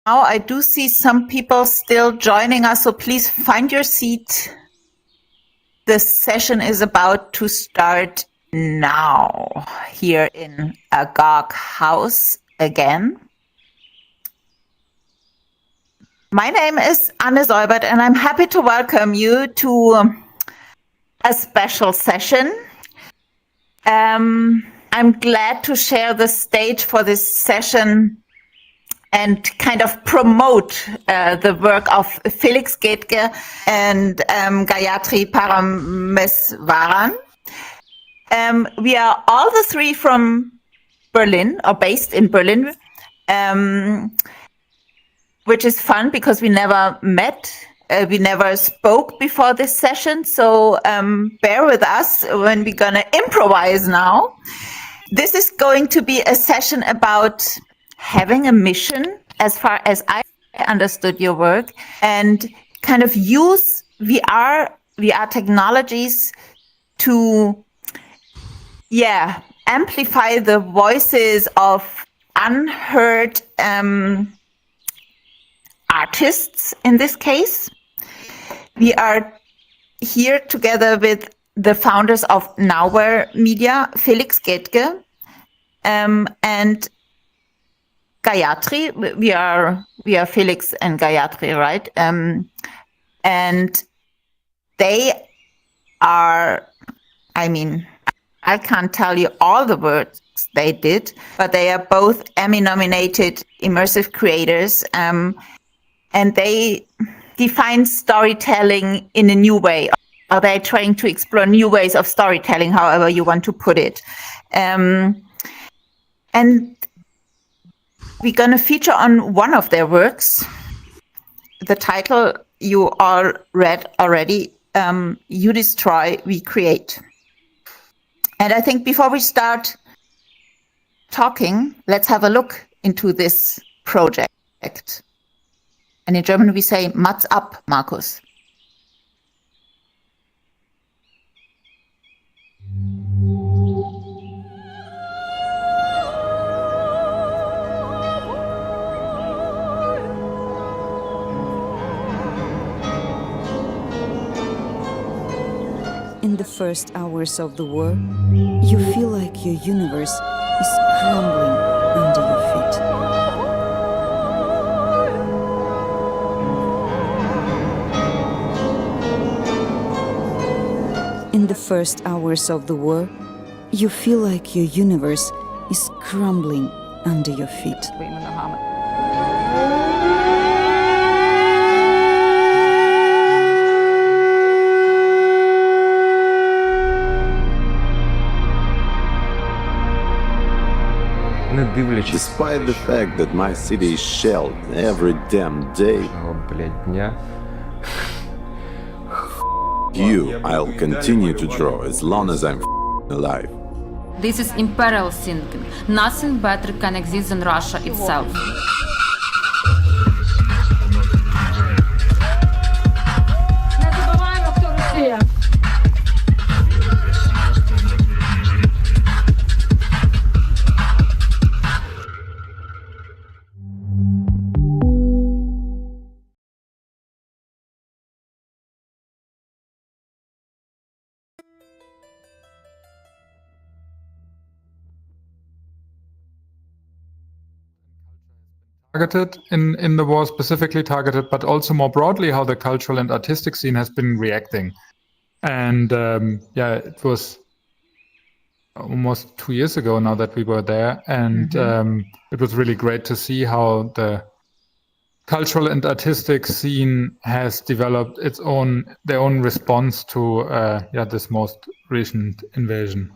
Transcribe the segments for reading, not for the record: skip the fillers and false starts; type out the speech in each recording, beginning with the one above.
Now I do see some people still joining us, so please find your seat. The session is about to start now here in AGOG house again. My name is Anne Seubert and I'm happy to welcome you to a special session. I'm glad to share the stage for this session and kind of promote the work of Felix Gaedtke and Gayatri Parameswaran. We are all the three from Berlin, or based in Berlin, which is fun because we never met. We never spoke before this session, so bear with us when we're going to improvise now. This is going to be a session about having a mission, as far as I understood your work, and kind of use VR technologies to, amplify the voices of unheard artists in this case. We are here together with the founders of Nowhere Media, Felix Gaedtke, and Gayatri. We are Felix and Gayatri, right? And they are, I can't tell you all the works they did, but they are both Emmy-nominated immersive creators, and they define storytelling in a new way. Or they're trying to explore new ways of storytelling, however you want to put it. And we're going to feature on one of their works. The title you all read already, You Destroy, We Create. And I think before we start talking, let's have a look into this project. And in German we say, Mats ab, Markus. In the first hours of the war, you feel like your universe is crumbling under your feet. In the first hours of the war, you feel like your universe is crumbling under your feet. Despite the fact that my city is shelled every damn day, I'll continue to draw as long as I'm alive. This is imperial thinking. Nothing better can exist than Russia itself. Targeted in the war, specifically targeted, but also more broadly how the cultural and artistic scene has been reacting. And it was almost 2 years ago now that we were there, and it was really great to see how the cultural and artistic scene has developed their own response to this most recent invasion.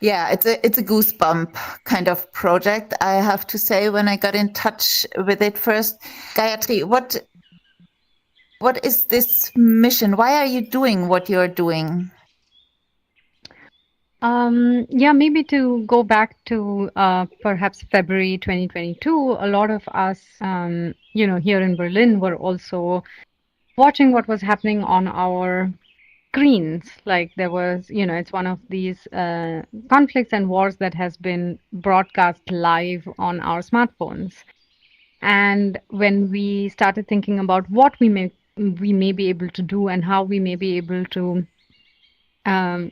Yeah, it's a goosebump kind of project, I have to say, when I got in touch with it first. Gayatri, what is this mission? Why are you doing what you're doing? Maybe to go back to perhaps February 2022, a lot of us, here in Berlin were also watching what was happening on our screens. Like there was, it's one of these conflicts and wars that has been broadcast live on our smartphones. And when we started thinking about what we may be able to do and how we may be able to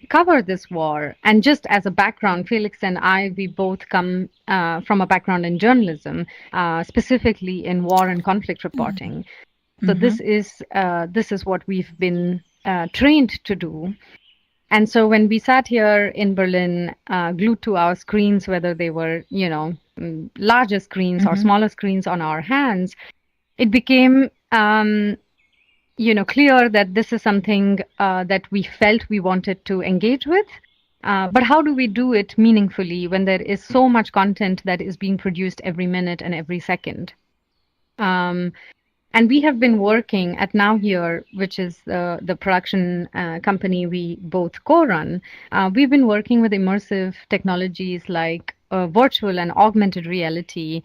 cover this war, and just as a background, Felix and I, we both come from a background in journalism, specifically in war and conflict reporting. So this is what we've been trained to do. And so when we sat here in Berlin, glued to our screens, whether they were, larger screens or smaller screens on our hands, it became, clear that this is something that we felt we wanted to engage with. But how do we do it meaningfully when there is so much content that is being produced every minute and every second? And we have been working at Now Here, which is the production company we both co-run. We've been working with immersive technologies like virtual and augmented reality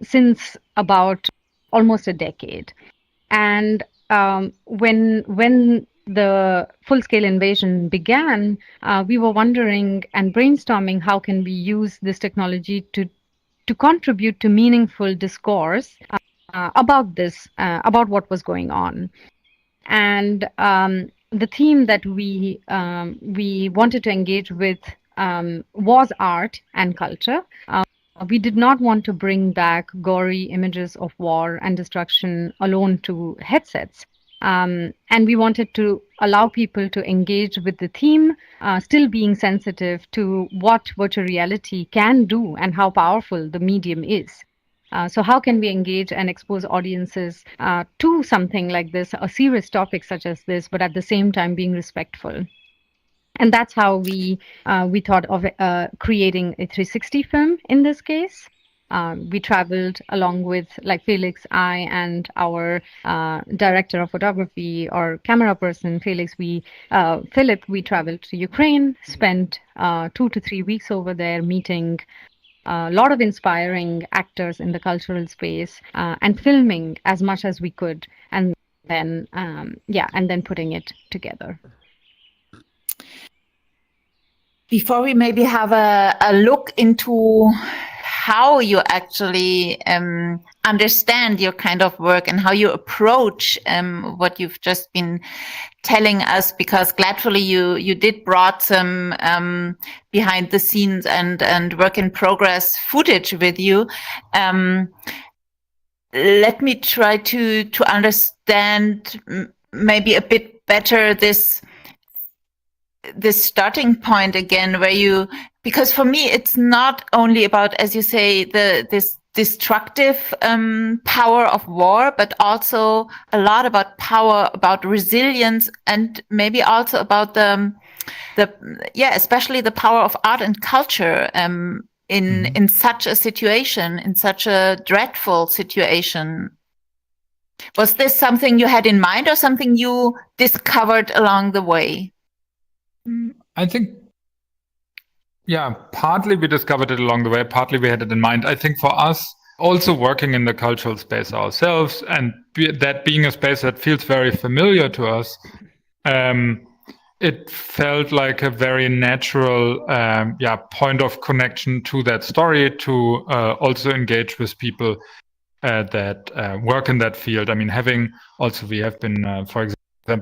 since about almost a decade. And when the full-scale invasion began, we were wondering and brainstorming how can we use this technology to contribute to meaningful discourse about this, about what was going on. And the theme that we wanted to engage with was art and culture. We did not want to bring back gory images of war and destruction alone to headsets. And we wanted to allow people to engage with the theme, still being sensitive to what virtual reality can do and how powerful the medium is. So how can we engage and expose audiences to something like this, a serious topic such as this, but at the same time being respectful? And that's how we thought of creating a 360 film in this case. We traveled along with, like Felix, I, and our director of photography or camera person, Felix. Philip, we traveled to Ukraine, spent 2 to 3 weeks over there meeting a lot of inspiring actors in the cultural space and filming as much as we could, and then putting it together. Before we maybe have a look into how you actually understand your kind of work and how you approach what you've just been telling us, because gladfully you did brought some behind the scenes and work in progress footage with you. Let me try to understand maybe a bit better this starting point again, where because for me it's not only about, as you say, this destructive power of war, but also a lot about power, about resilience, and maybe also about especially the power of art and culture in such a situation, in such a dreadful situation. Was this something you had in mind or something you discovered along the way? I think, partly we discovered it along the way, partly we had it in mind. I think for us, also working in the cultural space ourselves, and that being a space that feels very familiar to us, it felt like a very natural point of connection to that story, to also engage with people that work in that field. I mean, we have been, for example,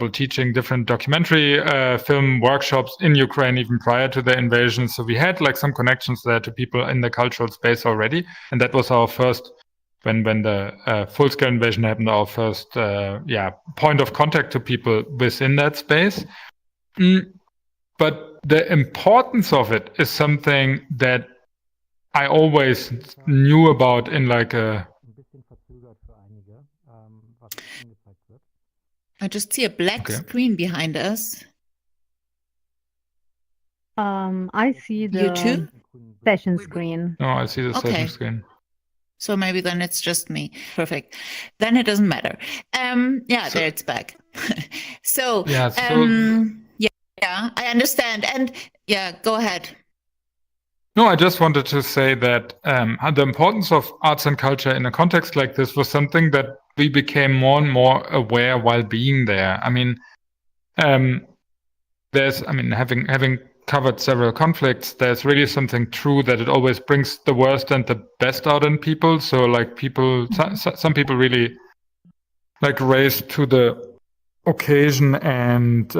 teaching different documentary film workshops in Ukraine even prior to the invasion. So we had like some connections there to people in the cultural space already. And that was our first, when the full-scale invasion happened, our first point of contact to people within that space. But the importance of it is something that I always knew about in like a... I just see a black screen behind us. I see the You too? session screen. No, I see the session screen. So maybe then it's just me. Perfect. Then it doesn't matter. There it's back. I understand. And go ahead. No, I just wanted to say that the importance of arts and culture in a context like this was something that we became more and more aware while being there. I mean, there's, I mean, having covered several conflicts, there's really something true that it always brings the worst and the best out in people. So like people, some people really like raise to the occasion and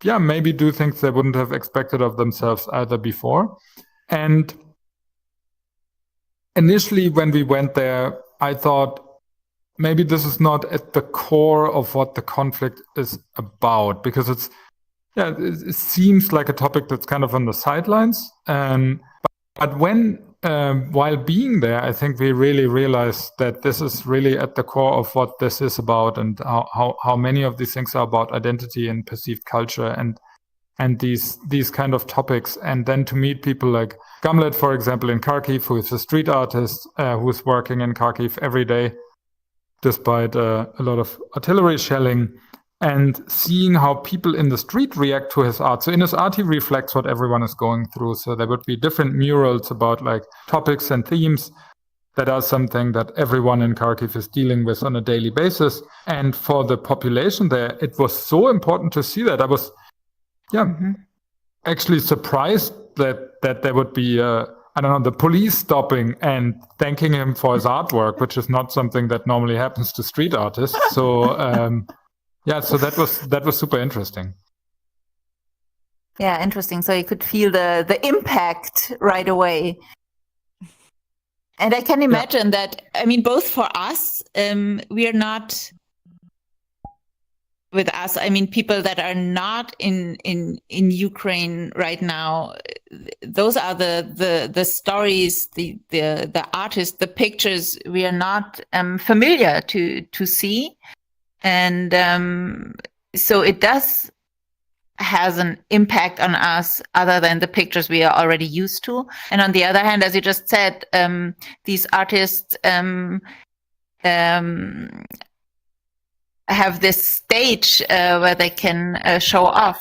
maybe do things they wouldn't have expected of themselves either before. And initially when we went there, I thought maybe this is not at the core of what the conflict is about, because it seems like a topic that's kind of on the sidelines. But when, while being there, I think we really realized that this is really at the core of what this is about, and how many of these things are about identity and perceived culture and these kind of topics. And then to meet people like Gamlet, for example, in Kharkiv, who is a street artist who's working in Kharkiv every day, despite a lot of artillery shelling, and seeing how people in the street react to his art. So in his art, he reflects what everyone is going through. So there would be different murals about like topics and themes that are something that everyone in Kharkiv is dealing with on a daily basis. And for the population there, it was so important to see that. I was, actually surprised that there would be, the police stopping and thanking him for his artwork, which is not something that normally happens to street artists. So, so that was super interesting. Yeah, interesting. So you could feel the impact right away. And I can imagine that, I mean, both for us, we are not, with us, I mean, people that are not in Ukraine right now, those are the stories, the artists, the pictures we are not familiar to see. And so it does has an impact on us other than the pictures we are already used to. And on the other hand, as you just said, these artists have this stage where they can show off.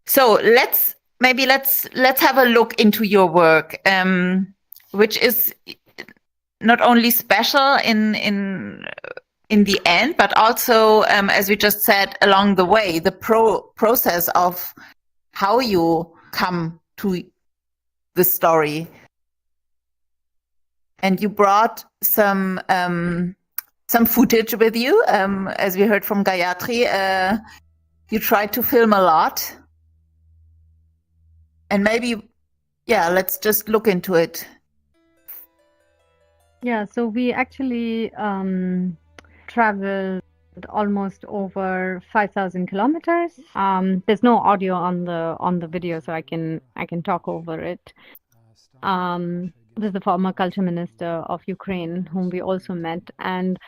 So let's have a look into your work, which is not only special in the end, but also, as we just said, along the way, the process of how you come to the story. And you brought some footage with you, as we heard from Gayatri. You tried to film a lot. And maybe, let's just look into it. Yeah, so we actually traveled almost over 5,000 kilometers. There's no audio on the video, so I can talk over it. This is the former culture minister of Ukraine, whom we also met. And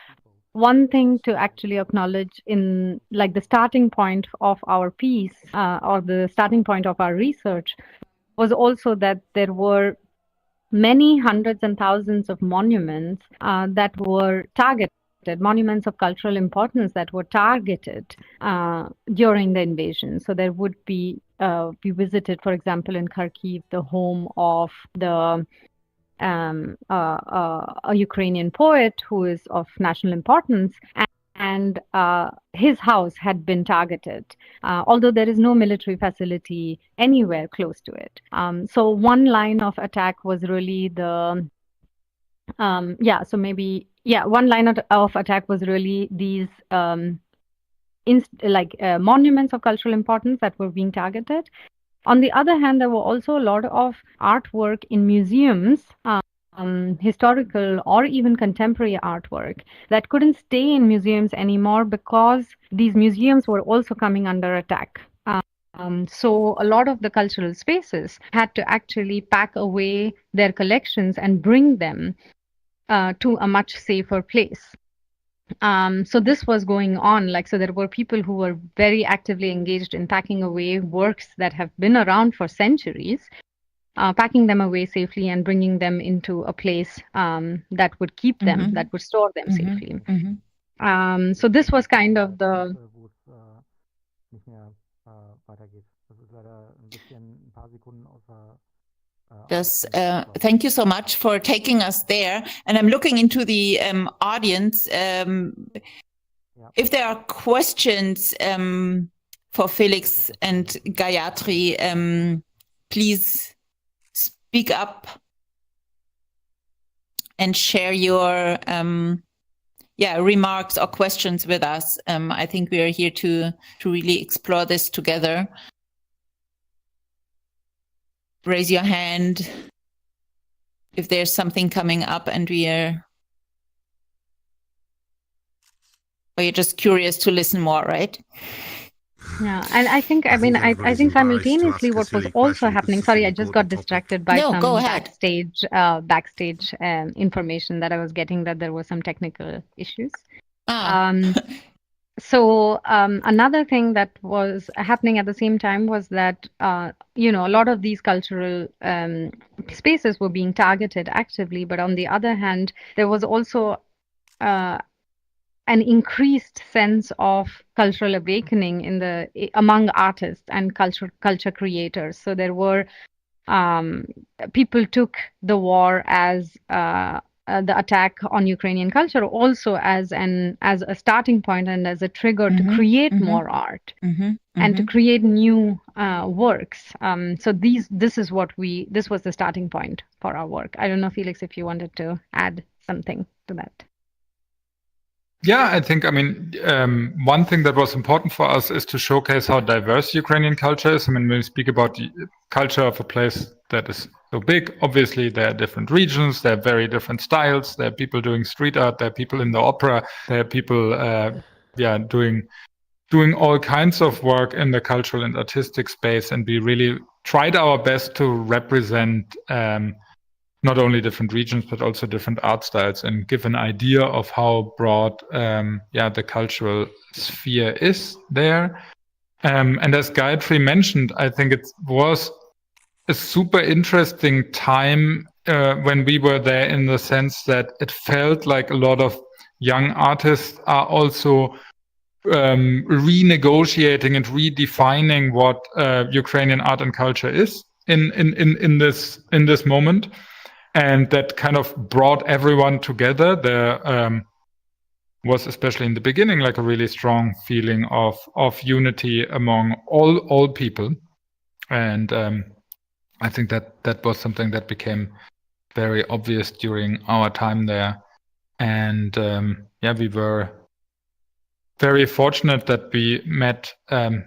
one thing to actually acknowledge in like the starting point of our piece or the starting point of our research was also that there were many hundreds and thousands of monuments that were targeted, monuments of cultural importance that were targeted during the invasion. So there would be, we visited, for example, in Kharkiv, the home of the a Ukrainian poet who is of national importance, and his house had been targeted, although there is no military facility anywhere close to it. So one line of attack was really the, one line of attack was really these monuments of cultural importance that were being targeted. On the other hand, there were also a lot of artwork in museums, historical or even contemporary artwork that couldn't stay in museums anymore because these museums were also coming under attack. So a lot of the cultural spaces had to actually pack away their collections and bring them to a much safer place. So this was going on, so there were people who were very actively engaged in packing away works that have been around for centuries, packing them away safely and bringing them into a place that would keep them, that would store them safely. So this was kind of the... Thank you so much for taking us there. And I'm looking into the audience. If there are questions for Felix and Gayatri, please speak up and share your remarks or questions with us. I think we are here to really explore this together. Raise your hand if there's something coming up and or you're just curious to listen more, right? Yeah, and I think simultaneously what was also happening. Sorry, I just got distracted by some go ahead. backstage information that I was getting, that there were some technical issues. So another thing that was happening at the same time was that a lot of these cultural spaces were being targeted actively, but on the other hand, there was also an increased sense of cultural awakening among artists and culture creators. So there were people took the war as the attack on Ukrainian culture also as a starting point and as a trigger to create more art and to create new works. So this was the starting point for our work. I don't know, Felix, if you wanted to add something to that. Yeah, I think, one thing that was important for us is to showcase how diverse Ukrainian culture is. When we speak about the culture of a place that is so big, obviously there are different regions, there are very different styles, there are people doing street art, there are people in the opera, there are people doing all kinds of work in the cultural and artistic space, and we really tried our best to represent not only different regions, but also different art styles, and give an idea of how broad the cultural sphere is there. And as Gayatri mentioned, I think it was a super interesting time when we were there, in the sense that it felt like a lot of young artists are also renegotiating and redefining what Ukrainian art and culture is in this moment. And that kind of brought everyone together. There was, especially in the beginning, like a really strong feeling of unity among all people. And I think that was something that became very obvious during our time there. And we were very fortunate that we met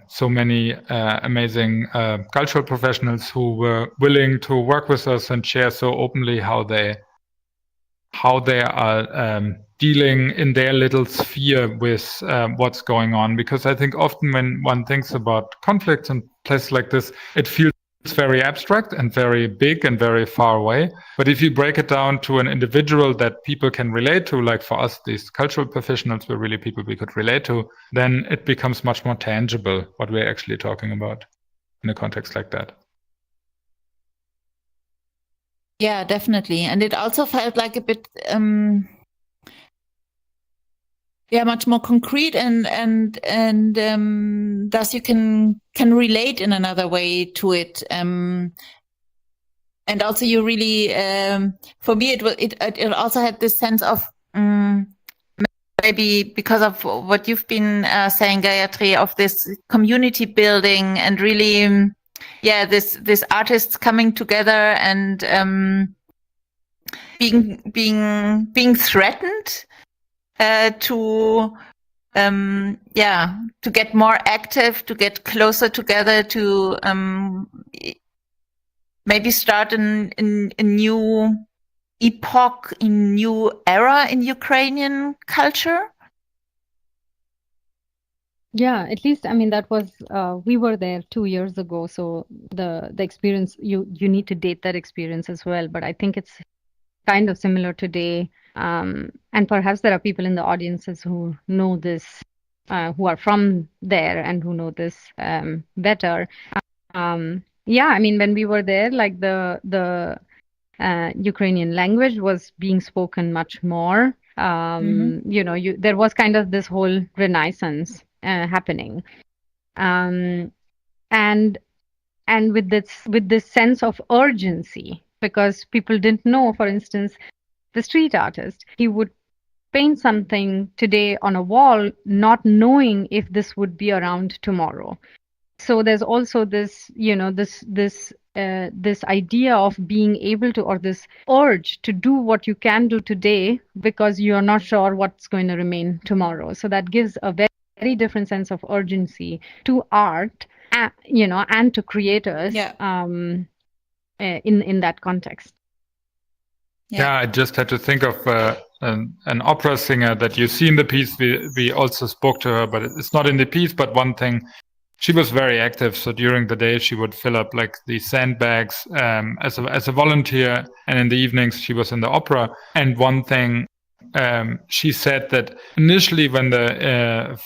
so many amazing cultural professionals who were willing to work with us and share so openly how they are dealing in their little sphere with what's going on. Because I think often when one thinks about conflicts in places like this, it feels very abstract and very big and very far away. But if you break it down to an individual that people can relate to, like for us, these cultural professionals were really people we could relate to, then it becomes much more tangible what we're actually talking about in a context like that. Yeah, definitely. And it also felt like a bit much more concrete, and thus you can relate in another way to it. And also you really, for me, it also had this sense of maybe because of what you've been saying, Gayatri, of this community building and really, this artists coming together and being threatened to get more active, to get closer together, to maybe start a new epoch, a new era in Ukrainian culture. Yeah, at least, that was, we were there 2 years ago, so the experience, you need to date that experience as well, but I think it's kind of similar today. And perhaps there are people in the audiences who know this, who are from there and who know this better. When we were there, like the Ukrainian language was being spoken much more. There was kind of this whole renaissance happening, and with this sense of urgency, because people didn't know, for instance, the street artist, he would paint something today on a wall, not knowing if this would be around tomorrow. So there's also this, this idea of being able to, or this urge to do what you can do today because you're not sure what's going to remain tomorrow. So that gives a very, very different sense of urgency to art, and to creators, in that context. Yeah, I just had to think of an opera singer that you see in the piece. We also spoke to her, but it's not in the piece. But one thing, she was very active. So during the day, she would fill up like the sandbags as a volunteer, and in the evenings she was in the opera. And one thing, she said that initially, when the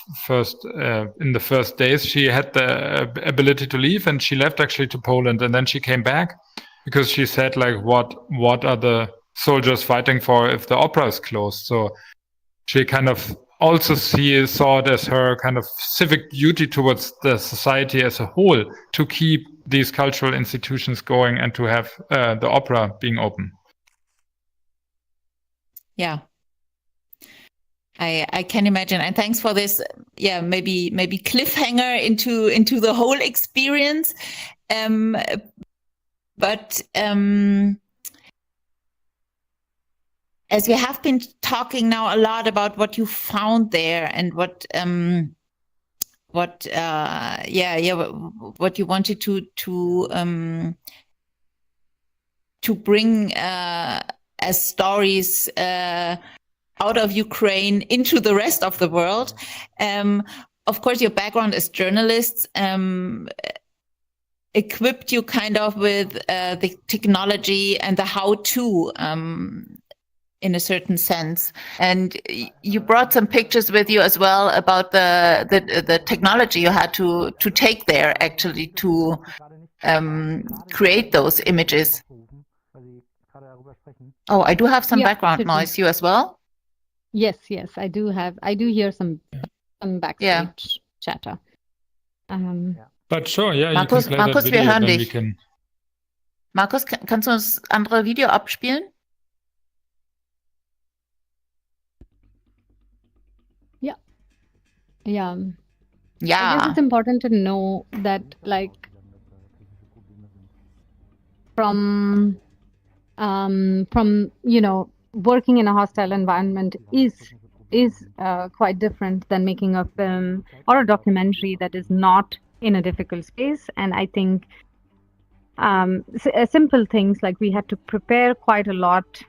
in the first days, she had the ability to leave, and she left actually to Poland, and then she came back because she said, like, what are the soldiers fighting for if the opera is closed? So she kind of also saw it as her kind of civic duty towards the society as a whole to keep these cultural institutions going and to have the opera being open. Yeah. I can imagine, and thanks for this. Yeah, maybe cliffhanger into the whole experience. But as we have been talking now a lot about what you found there and what you wanted to bring as stories out of Ukraine into the rest of the world. Of course, your background as journalists equipped you kind of with the technology and the how-to in a certain sense. And you brought some pictures with you as well about the technology you had to take there actually to create those images. Oh, I do have some background noise. You as well? Yes, I do hear some backstage chatter. But sure, yeah, Markus, you can play that video, wir hören then we dich. can... Markus, kannst du das andere Video abspielen? Yeah. I guess it's important to know that, like, from working in a hostile environment is quite different than making a film or a documentary that is not in a difficult space. And I think simple things like we had to prepare quite a lot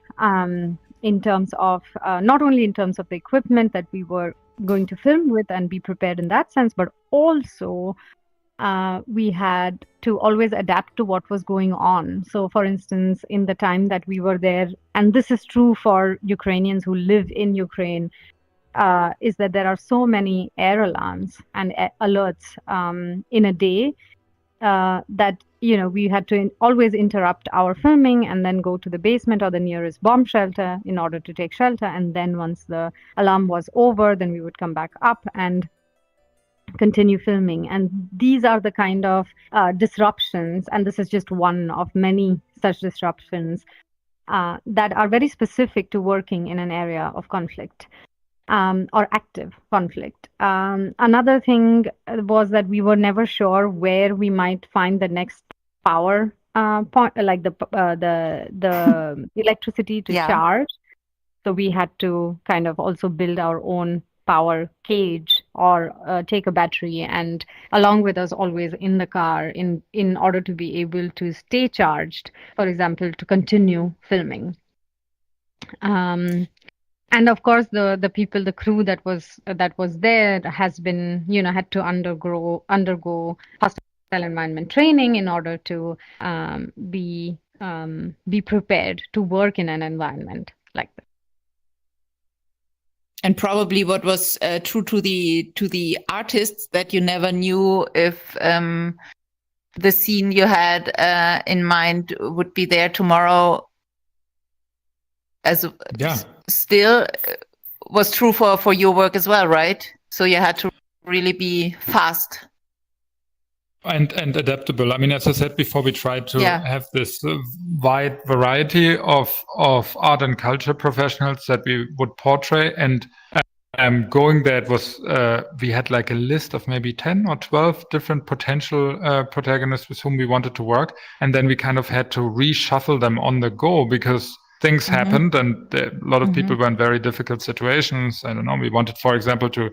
in terms of not only in terms of the equipment that we were going to film with and be prepared in that sense, but also we had to always adapt to what was going on. So, for instance, in the time that we were there, and this is true for Ukrainians who live in Ukraine, is that there are so many air alarms and alerts in a day that we had to always interrupt our filming and then go to the basement or the nearest bomb shelter in order to take shelter. And then once the alarm was over, then we would come back up and continue filming. And these are the kind of disruptions, and this is just one of many such disruptions that are very specific to working in an area of conflict. Or active conflict. Another thing was that we were never sure where we might find the next power point, like the electricity to charge. So we had to kind of also build our own power cage or take a battery and along with us always in the car in order to be able to stay charged, for example, to continue filming. And of course, the people, the crew that was there has been, had to undergo hostile environment training in order to be prepared to work in an environment like that. And probably what was true to the artists, that you never knew if the scene you had in mind would be there tomorrow. Still was true for your work as well, right? So you had to really be fast. And adaptable. I mean, as I said before, we tried to have this wide variety of art and culture professionals that we would portray. And going there, it was we had like a list of maybe 10 or 12 different potential protagonists with whom we wanted to work. And then we kind of had to reshuffle them on the go because things happened and a lot of people were in very difficult situations. I don't know. We wanted, for example, to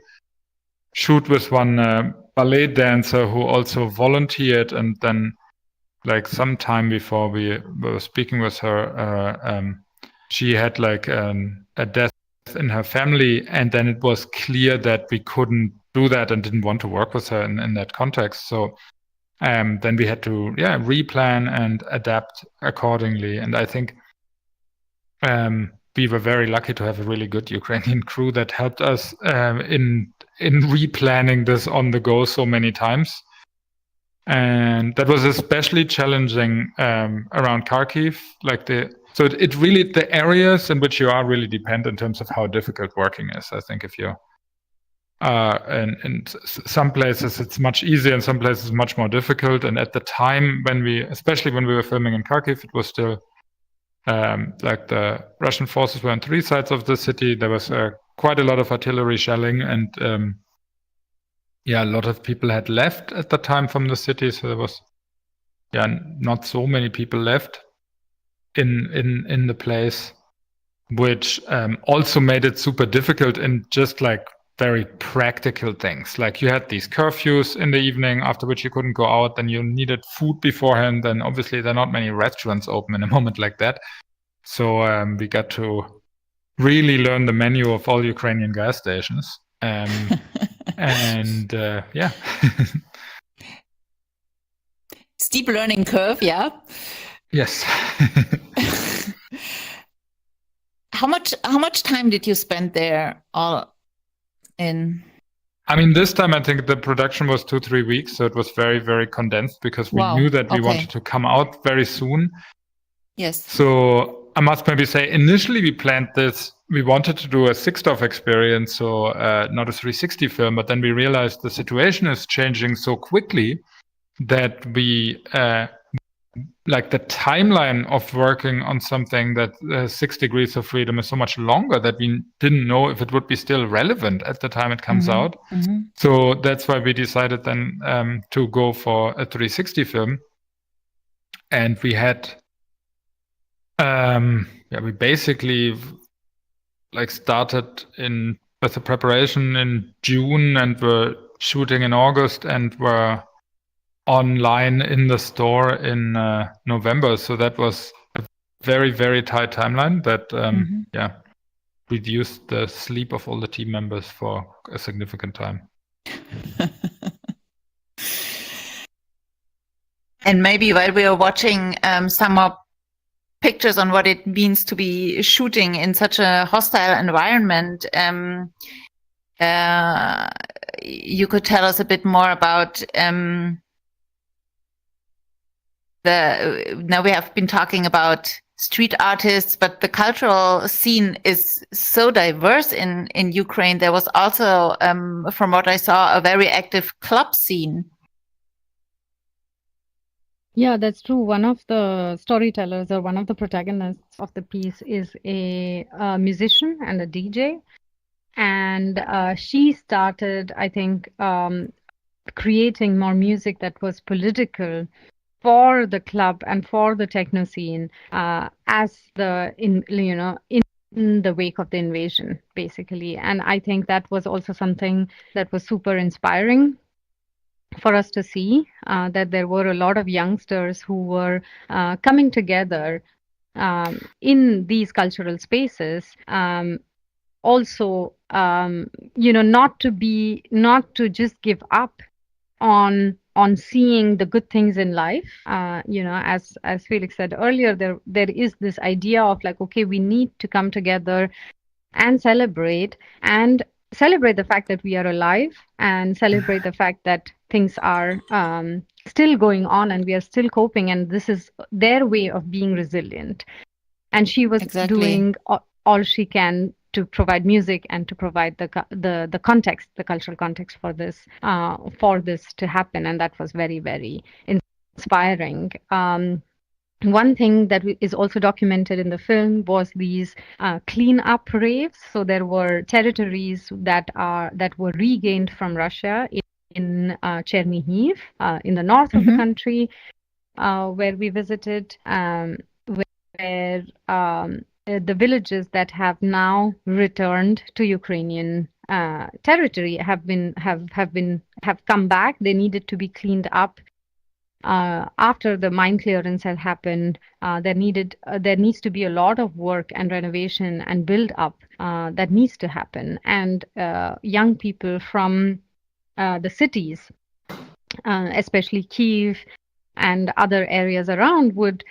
shoot with one ballet dancer who also volunteered, and then like some time before we were speaking with her, she had like a death in her family, and then it was clear that we couldn't do that and didn't want to work with her in that context. So then we had to replan and adapt accordingly. And I think we were very lucky to have a really good Ukrainian crew that helped us in replanning this on the go so many times. And that was especially challenging around Kharkiv. So it really, the areas in which you are really depend in terms of how difficult working is. I think if you in some places it's much easier, in some places much more difficult. And at the time especially when we were filming in Kharkiv, it was still like the Russian forces were on 3 sides of the city. There was quite a lot of artillery shelling, and a lot of people had left at the time from the city. So there was not so many people left in the place, which also made it super difficult in just like very practical things. Like you had these curfews in the evening after which you couldn't go out, then you needed food beforehand, and obviously there are not many restaurants open in a moment like that. So we got to really learn the menu of all Ukrainian gas stations. And Steep learning curve, yeah. Yes. How much time did you spend there all in? I mean, this time I think the production was 2-3 weeks, so it was very, very condensed because we knew that we wanted to come out very soon. Yes. So I must maybe say, initially we planned this. We wanted to do a 6-DOF experience, so not a 360 film, but then we realized the situation is changing so quickly that we like the timeline of working on something that 6 Degrees of Freedom is so much longer that we didn't know if it would be still relevant at the time it comes out. So that's why we decided then to go for a 360 film. And we had, we basically like started with the preparation in June and were shooting in August and were online in the store in November. So that was a very, very tight timeline that reduced the sleep of all the team members for a significant time. And maybe while we were watching some more pictures on what it means to be shooting in such a hostile environment, you could tell us a bit more about now we have been talking about street artists, but the cultural scene is so diverse in Ukraine. There was also, from what I saw, a very active club scene. Yeah, that's true. One of the storytellers or one of the protagonists of the piece is a musician and a DJ. And she started, I think, creating more music that was political for the club and for the techno scene as in the wake of the invasion, basically. And I think that was also something that was super inspiring for us to see, that there were a lot of youngsters who were coming together in these cultural spaces. Also, not to just give up on seeing the good things in life. As Felix said earlier, there is this idea of like, okay, we need to come together and celebrate the fact that we are alive, and celebrate the fact that things are still going on and we are still coping, and this is their way of being resilient. And she was doing all she can to provide music and to provide the context, the cultural context for this to happen, and that was very, very inspiring. One thing that is also documented in the film was these clean-up raves. So there were territories that were regained from Russia in Chernihiv, in the north of the country, where we visited, where the villages that have now returned to Ukrainian territory have come back. They needed to be cleaned up. After the mine clearance had happened, there needs to be a lot of work and renovation and build up that needs to happen. And young people from the cities, especially Kyiv and other areas around, would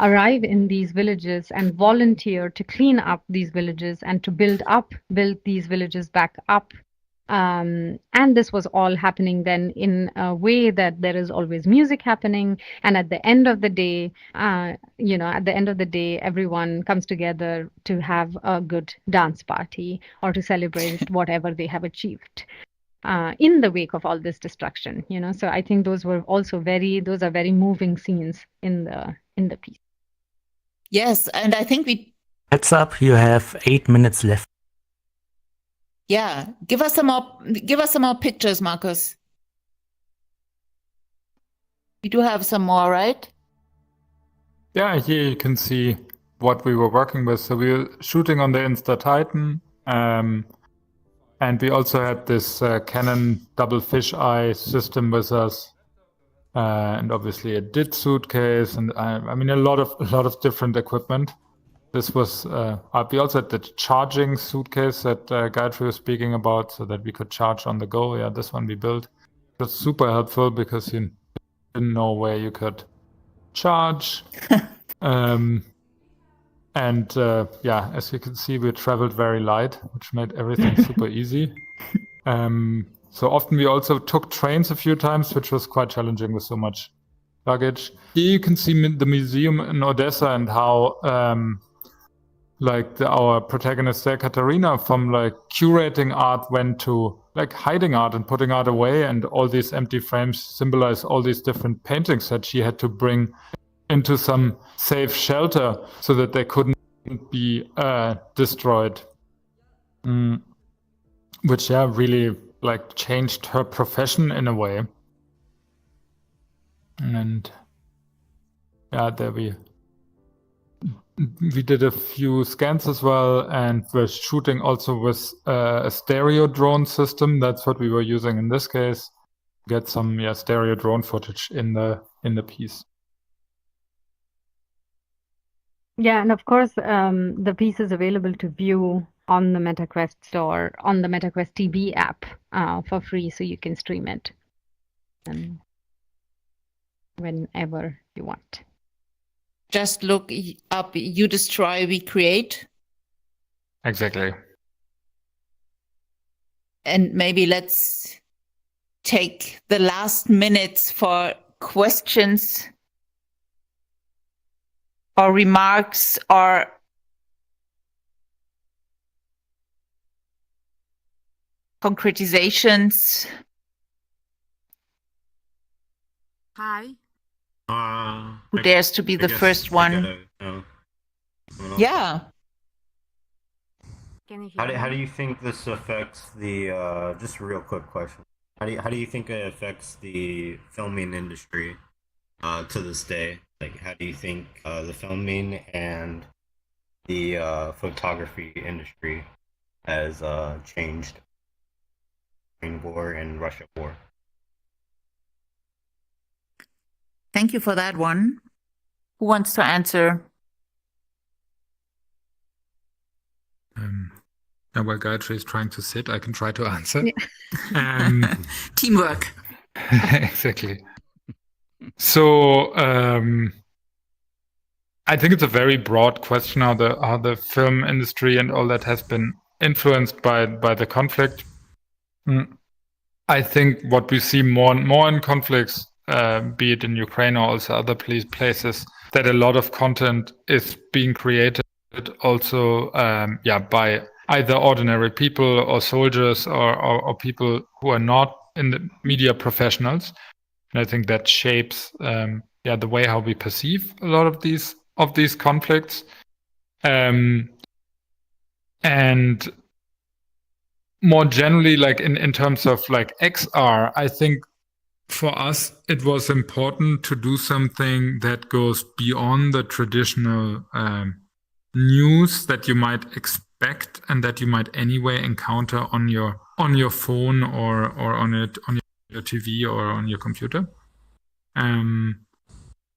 arrive in these villages and volunteer to clean up these villages and to build these villages back up. And this was all happening then in a way that there is always music happening, and at the end of the day, everyone comes together to have a good dance party or to celebrate whatever they have achieved in the wake of all this destruction. So I think those are very moving scenes in the piece. Yes, and I think Heads up, you have 8 minutes left. Yeah, give us some more pictures, Marcus. We do have some more, right? Yeah, here you can see what we were working with. So we were shooting on the Insta Titan, and we also had this Canon double fisheye system with us, and obviously a DIT suitcase, and I mean a lot of different equipment. This was, we also had the charging suitcase that Gayatri was speaking about, so that we could charge on the go. Yeah, this one we built. It was super helpful because you didn't know where you could charge. And as you can see, we traveled very light, which made everything super easy. So often we also took trains a few times, which was quite challenging with so much luggage. Here you can see the museum in Odessa and how our protagonist there, Katarina, from curating art went to hiding art and putting art away, and all these empty frames symbolize all these different paintings that she had to bring into some safe shelter so that they couldn't be destroyed. Which really changed her profession in a way. And there we did a few scans as well, and we're shooting also with a stereo drone system. That's what we were using in this case. Get some stereo drone footage in the piece. Yeah, and of course, the piece is available to view on the MetaQuest store, on the MetaQuest TV app for free, so you can stream it whenever you want. Just look up "You Destroy, We Create." Exactly. And maybe let's take the last minutes for questions or remarks or concretizations. Hi. Who dares to be the first one? Yeah. Can you hear How do me? you think this affects the just a real quick question? How do you think it affects the filming industry to this day? How do you think the filming and the photography industry has changed in war and Russia war? Thank you for that one. Who wants to answer? While Gayatri is trying to sit, I can try to answer. Teamwork. Exactly. So I think it's a very broad question how the film industry and all that has been influenced by the conflict. I think what we see more and more in conflicts, be it in Ukraine or also other places, that a lot of content is being created also by either ordinary people or soldiers or people who are not in the media professionals. And I think that shapes the way how we perceive a lot of these conflicts. And more generally, like in terms of like XR, I think for us it was important to do something that goes beyond the traditional news that you might expect and that you might anyway encounter on your phone or on your TV or on your computer.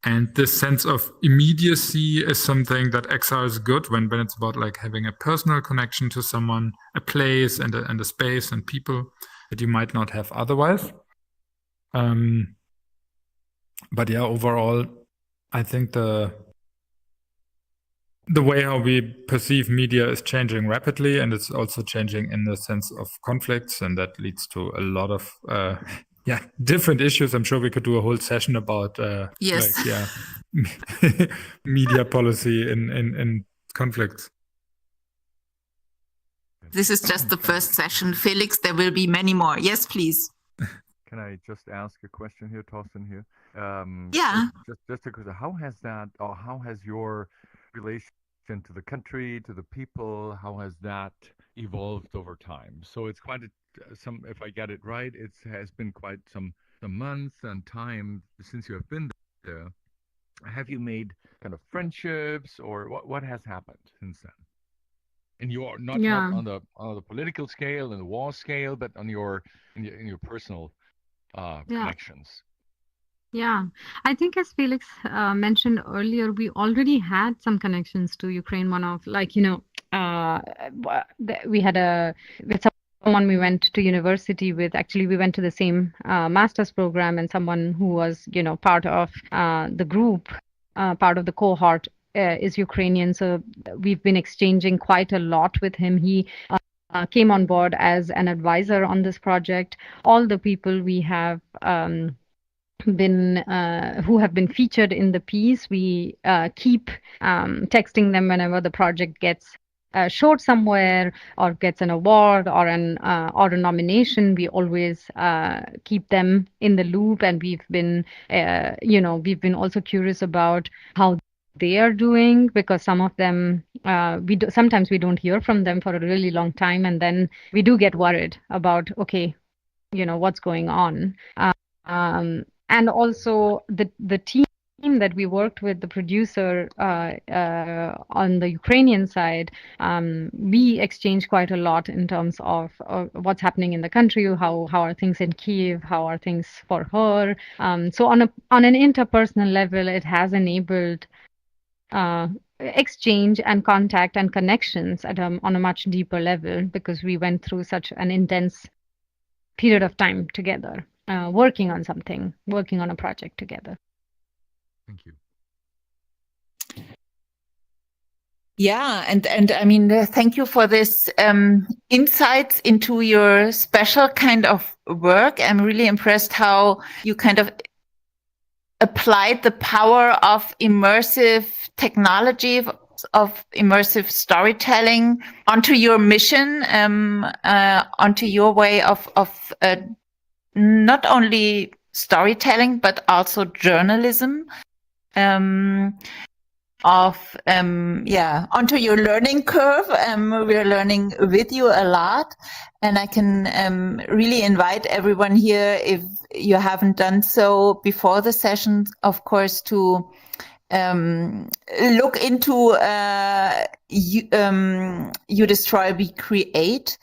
And this sense of immediacy is something that XR is good when it's about like having a personal connection to someone, a place and a space and people that you might not have otherwise. But yeah, overall, I think the way how we perceive media is changing rapidly, and it's also changing in the sense of conflicts, and that leads to a lot of different issues. I'm sure we could do a whole session about media policy in conflicts. This is just the first session. Felix, there will be many more. Yes, please. Can I just ask a question here, Thorsten? Here, just because how has your relation to the country, to the people, how has that evolved over time? So it's quite if I get it right, it has been quite some months and time since you have been there. Have you made kind of friendships, or what has happened since then? And you are not on the political scale and the war scale, but on your personal connections. Yeah, I think as Felix mentioned earlier, we already had some connections to Ukraine. One of we had with someone we went to university with. Actually, we went to the same master's program, and someone who was part of the group, part of the cohort, is Ukrainian. So we've been exchanging quite a lot with him. He came on board as an advisor on this project. All the people we have who have been featured in the piece, we keep texting them whenever the project gets showed somewhere or gets an award or a nomination. We always keep them in the loop, and we've been also curious about how they are doing, because some of them sometimes we don't hear from them for a really long time, and then we do get worried about what's going on. And also the team that we worked with, the producer on the Ukrainian side, we exchange quite a lot in terms of what's happening in the country, how are things in Kyiv, how are things for her. So on an interpersonal level, it has enabled exchange and contact and connections on a much deeper level, because we went through such an intense period of time together, working on a project together. Thank you. Yeah, and I mean, thank you for this insights into your special kind of work. I'm really impressed how you kind of applied the power of immersive technology, of immersive storytelling onto your mission, onto your way of not only storytelling, but also journalism, onto your learning curve. We're learning with you a lot, and I can really invite everyone here, if you haven't done so before the session, of course, to look into You Destroy, We Create.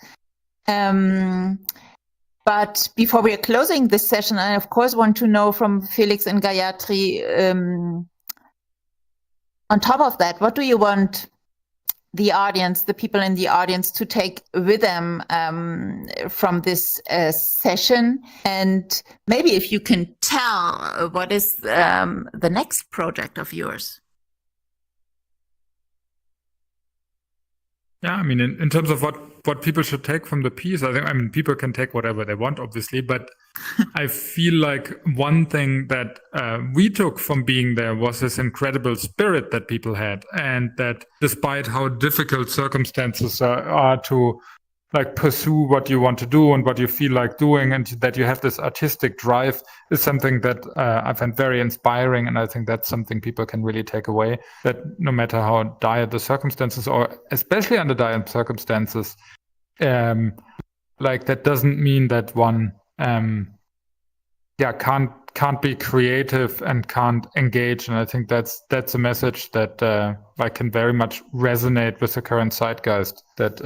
But before we are closing this session, I of course want to know from Felix and Gayatri, on top of that, what do you want the audience, the people in the audience, to take with them from this session? And maybe if you can tell what is the next project of yours. Yeah, I mean, in terms of what people should take from the piece, I mean, people can take whatever they want, obviously, but I feel like one thing that we took from being there was this incredible spirit that people had, and that despite how difficult circumstances are to like pursue what you want to do and what you feel like doing, and that you have this artistic drive, is something that I find very inspiring. And I think that's something people can really take away, that no matter how dire the circumstances, or especially under dire circumstances, like that doesn't mean that one can't be creative and can't engage. And I think that's a message that I can very much resonate with the current zeitgeist, that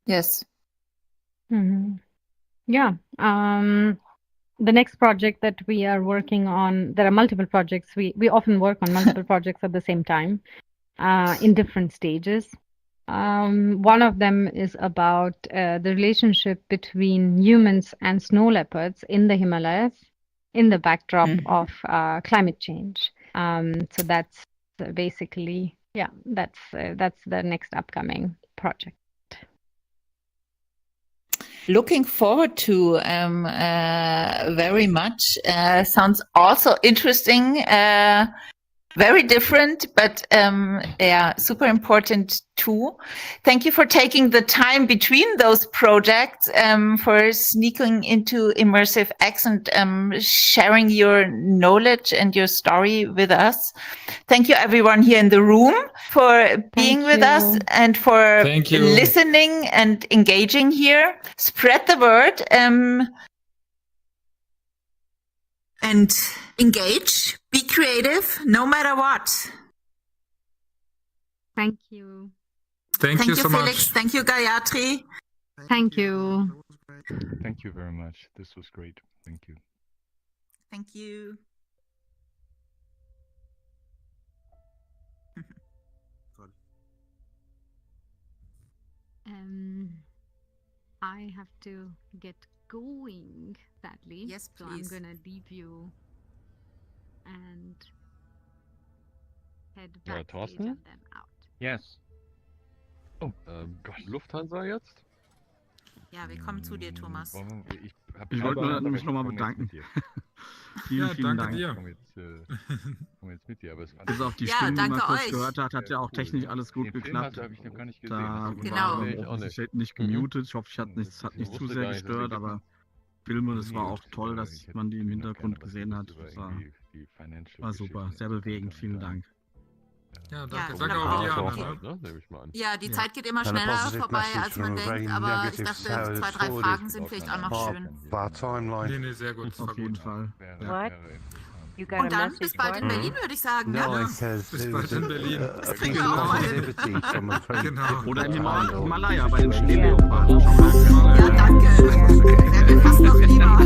Yes. Mm-hmm. Yeah. The next project that we are working on, there are multiple projects. We often work on multiple projects at the same time, in different stages. One of them is about the relationship between humans and snow leopards in the Himalayas in the backdrop of climate change. So that's basically, that's the next upcoming project. Looking forward to very much. Sounds also interesting. Very different, but super important too. Thank you for taking the time between those projects, for sneaking into Immersive X and sharing your knowledge and your story with us. Thank you, everyone here in the room, for being with us and for listening and engaging here. Spread the word. And engage, be creative, no matter what. Thank you. Thank you so Felix. much. Thank you, Gayatri. Thank you. Thank you very much. This was great. Thank you. Thank you. I have to get going, sadly. Yes, so please. I'm gonna leave you and head backstage and then out. Yes. Oh, Lufthansa jetzt? Ja, wir kommen zu dir, Thomas. Ich wollte mich nochmal bedanken. Vielen Dank. Ich komme jetzt mit dir. Aber es Bis auf die Stimmen, die man kurz gehört hat ja auch technisch alles gut geklappt. Habe ich noch gar nicht gesehen. Genau. Ich hätte nicht gemutet. Ich hoffe, es hat nicht zu sehr gestört, aber Filme, das war auch toll, dass man die im Hintergrund gesehen hat. Das war super, sehr bewegend. Vielen Dank. Ja, danke. Danke auch dir. Ja, die Zeit geht immer schneller vorbei, als man denkt, aber ich dachte, 2, 3 Fragen sind vielleicht auch noch schön. Nee, sehr gut. Auf jeden Fall. Ja. Und dann bis bald in Berlin, würde ich sagen. Ne? Bis bald in Berlin. Das kriegen wir auch mal hin. Genau. Oder in Himalaya bei den Schneeleoparden. Ja, danke. Wäre mir fast noch lieber.